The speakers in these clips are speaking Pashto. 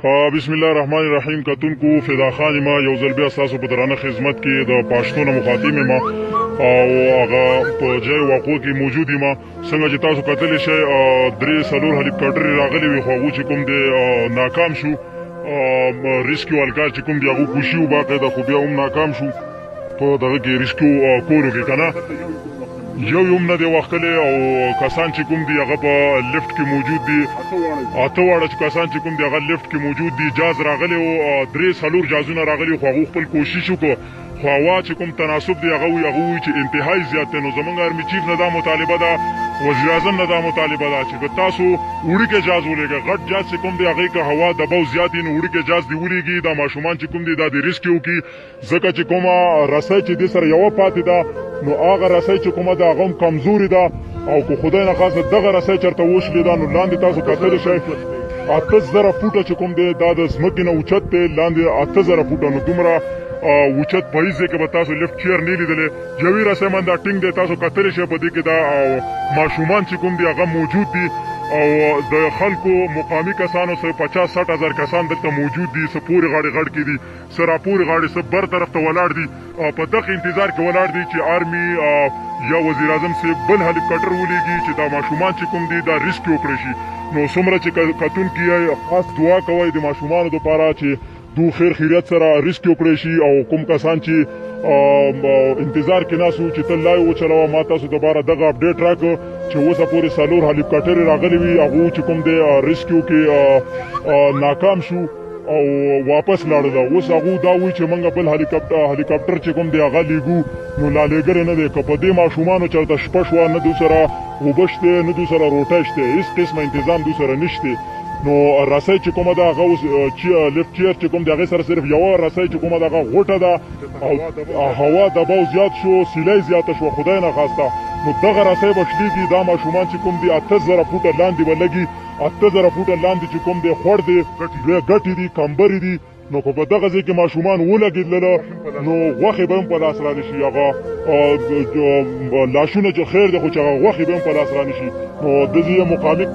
بسم الله الرحمن الرحیم. کتونکو فدا خان ما یو ځل بیا تاسو په درانه خدمت کې د پښتون مخاطب ما او هغه په ځای واقعو کې موجود ما څنګه چې تاسو کتلی شئ درې څلور هلیکاپټر راغلي وي خو هغه چې کوم دی ناکام شو. ریسکیو الکار چې کوم دی هغه کوشي وباقاعده خو بیا هم ناکام شو په دغه کې ریسکیو کولو کې که نه یو نه دی وختلی او کسان چې کوم دی هغه په لفټ کې موجود دي اته واړه چې کسان چې کوم دی هغه لفټ کې موجود دي جاز راغلی او درې څلور جازونه راغلي خو هغه خپل کوشش وکړو خو هوا چې کوم تناسب دی هغه وایي چې انتهایی زیات دی. نو زموږ ارمي چیف نه دا مطالبه ده وزیر اعظم نه دا مطالبه ده چې که تاسو وړي کې جاز ولېږئ غټ جاز چې کوم دی هغې که هوا دباو زیات وي نو وړي کې جاز دې ولېږي دا ماشومان چې کوم دی دا د ریسکیو کې ځکه چې کومه رسۍ چې دې سره یوه پاتې ده نو هغه رسۍ چې کومه ده هغه هم کمزورې ده او که خدای نخواسته دغه رسۍ چېرته وشلې ده نو لاندې تاسو کتلی شئ 8000 فوټه چې کوم دی دا د ځمکې نه اوچت دی لاندې 8000 فوټه نو دومره اوچت پاییز دی که به تاسو لفټ چیر نه لیدلی یوې رسۍ باندې دا ټینګ دی تاسو کتلی شئ په دې کې دا ماشومان چې کوم دی هغه موجود دي او د خلکو مقامی کسانو سره 50-60 هزار کسان دلته موجود دي څه پورې غاړې غړ کې دي څه راپورې غاړې څه بر طرف ته ولاړ دي په دغه انتظار کې ولاړ دي چې آرمي یا وزیر اعظم صاحب بل هلیکاپټر ولیږي چې دا ماشومان چې کوم دي دا ریسکیو کړی شي. نو څومره چې کتونکي خاص دعا کوئ د ماشومانو دپاره چې دو خیر خیریت سره ریسکیو کړی شي او کوم کسان چې انتظار کې ناسو چې ته لایو وچلوه ما تاسو دپاره دغه اپډیټ راکړه چې اوسه پورې څلور هلیکاپټرې راغلي وي هغو چې کوم دی ریسکیو کې ناکام شو او واپس لاړل. اوس هغو دا وایي چې موږ بل هلیکاپټر چې کوم دی هغه لیږو نو لا لیږلی نه دی که په دې ماشومانو چېرته شپه شوه نه دوی سره اوبه شته نه دوی سره روټۍ شته هېڅ قسمه انتظام دوی سره نشته نو رسۍ چې کومه ده هغه اوس لفټ چیر چې کوم دی هغې سره صرف یوه رسۍ چې کومه ده هغه غوټه ده او هوا دباو زیات شو سیلۍ زیاته شوه خدای نخواسته نو دغه رسۍ به شلېږي دا ماشومان چې کوم دی 8000 فوټه لاندې به لګي 8000 فوټه لاندې چې کوم دی خوړ دی ګټې دي کمبرې دي نو که په دغه ځای کې ماشومان ولګېدلله نو غوښې به هم په لاس رانه شي هغه لاشونه چې خیر دی خو چې هغه غوښې به هم په لاس رانه شي نو دزې یې مقامي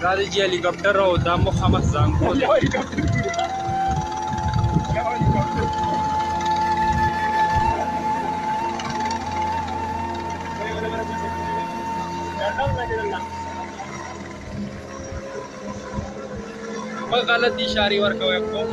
دا د جی هلیکاپټر او دا مخامخ زانګو دی په غلط اشارې ورکوي کوم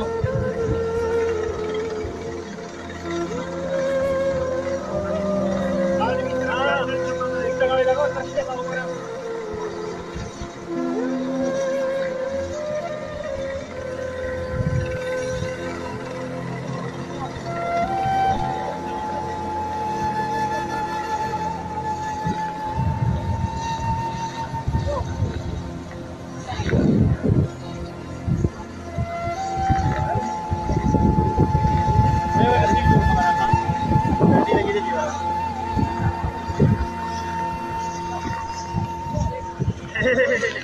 Hehehehe